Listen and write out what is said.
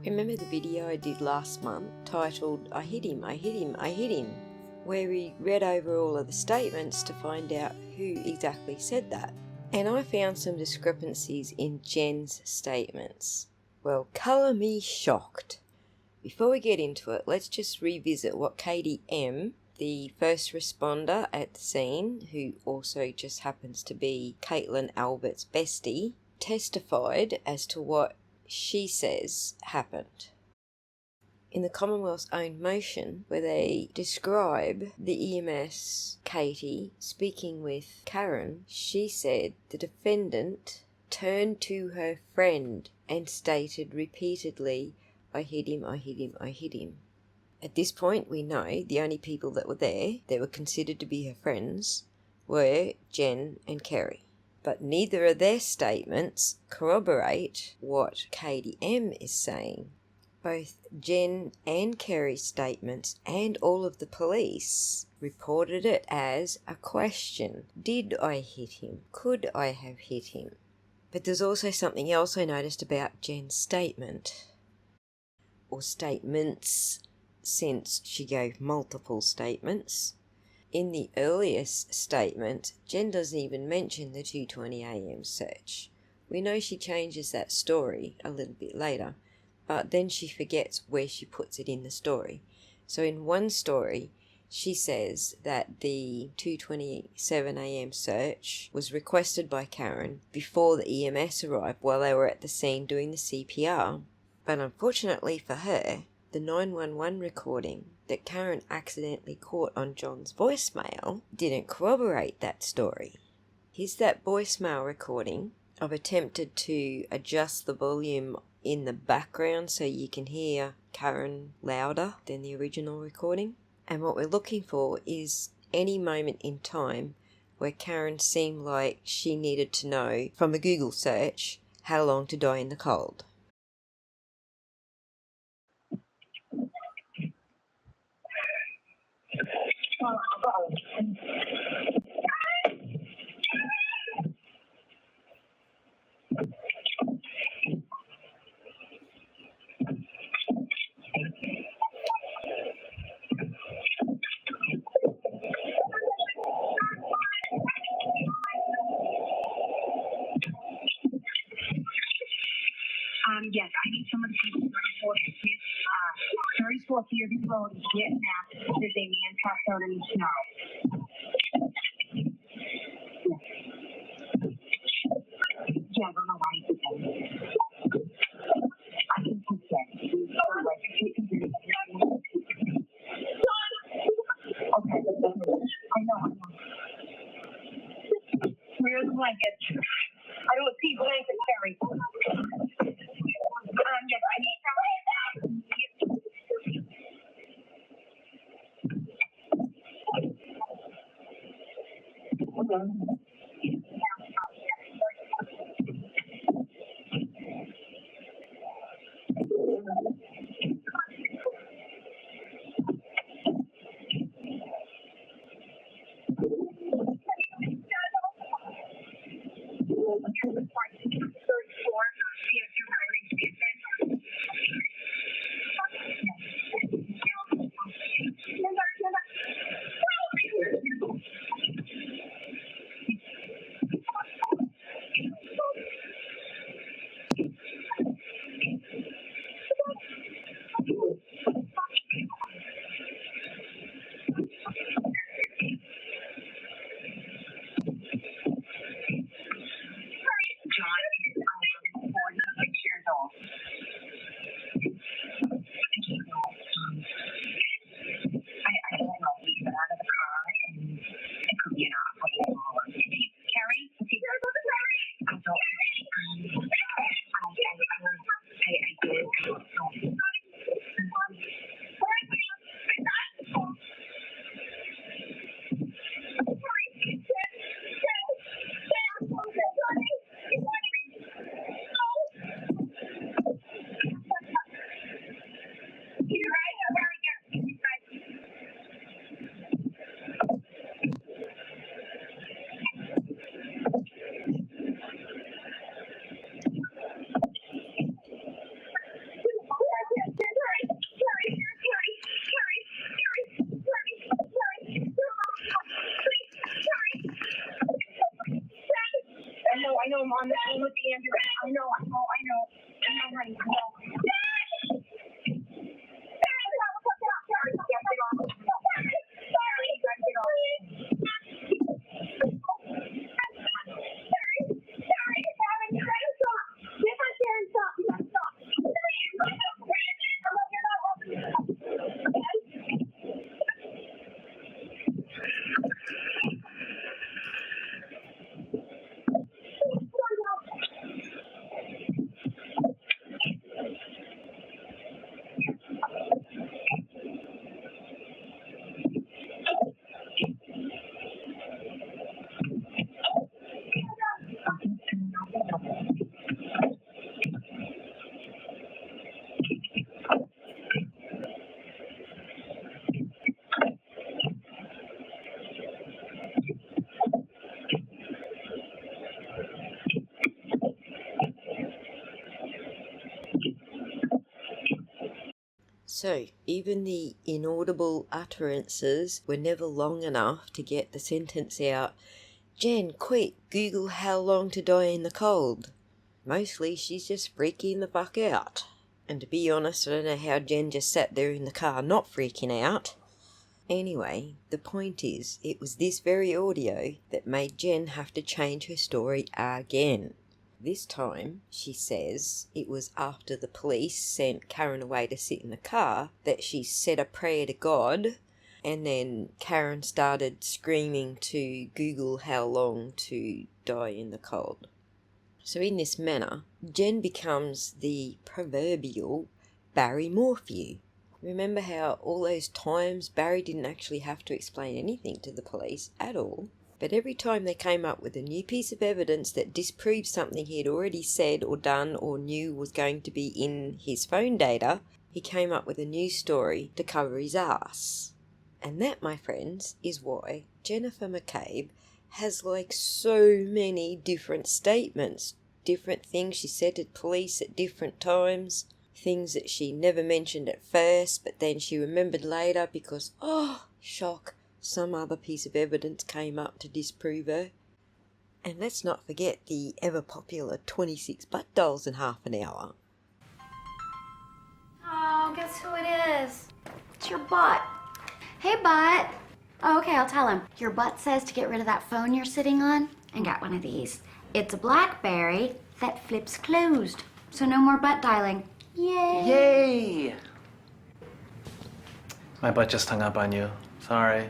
Remember the video I did last month titled I hit him, I hit him, I hit him, where we read over all of the statements to find out who exactly said that. And I found some discrepancies in Jen's statements. Well, colour me shocked. Before we get into it, let's just revisit what Katie M., the first responder at the scene, who also just happens to be Caitlin Albert's bestie, testified as to what she says happened. In the Commonwealth's own motion, where they describe the EMS Katie speaking with Karen, she said the defendant turned to her friend and stated repeatedly, I hit him, I hit him, I hit him. At this point, we know the only people that were there that were considered to be her friends were Jen and Kerry. But neither of their statements corroborate what Katie M is saying. Both Jen and Kerry's statements and all of the police reported it as a question. Did I hit him? Could I have hit him? But there's also something else I noticed about Jen's statement, or statements, since she gave multiple statements. In the earliest statement, Jen doesn't even mention the 2:20 a.m. search. We know she changes that story a little bit later, but then she forgets where she puts it in the story. So in one story, she says that the 2:27 a.m. search was requested by Karen before the EMS arrived while they were at the scene doing the CPR. But unfortunately for her, the 911 recording that Karen accidentally caught on John's voicemail didn't corroborate that story. Here's that voicemail recording. I've attempted to adjust the volume in the background so you can hear Karen louder than the original recording. And what we're looking for is any moment in time where Karen seemed like she needed to know from a Google search how long to die in the cold. Yes, I need someone to take 34th Yearby Road in Canton, Mass. There's a man passed out in the snow. Yeah, I don't know why he did that. I think he's dead. Okay, I know. Where's the blanket? I don't see blanket, Terry. Yes, I need on the phone with Andrew. I know, honey, I know. Sorry, you gotta get off. So, even the inaudible utterances were never long enough to get the sentence out, "Jen, quick, Google how long to die in the cold." Mostly she's just freaking the fuck out. And to be honest, I don't know how Jen just sat there in the car not freaking out. Anyway, the point is, it was this very audio that made Jen have to change her story again. This time, she says, it was after the police sent Karen away to sit in the car that she said a prayer to God, and then Karen started screaming to Google how long to die in the cold. So in this manner, Jen becomes the proverbial Barry Morphew. Remember how all those times Barry didn't actually have to explain anything to the police at all? But every time they came up with a new piece of evidence that disproved something he had already said or done or knew was going to be in his phone data, he came up with a new story to cover his ass. And that, my friends, is why Jennifer McCabe has like so many different statements, different things she said to police at different times, things that she never mentioned at first, but then she remembered later because, oh, shock, some other piece of evidence came up to disprove her. And let's not forget the ever-popular 26 butt dolls in half an hour. Oh, guess who it is? It's your butt. Hey, butt. Oh, okay, I'll tell him. Your butt says to get rid of that phone you're sitting on and get one of these. It's a BlackBerry that flips closed, so no more butt dialing. Yay! Yay! My butt just hung up on you. Sorry.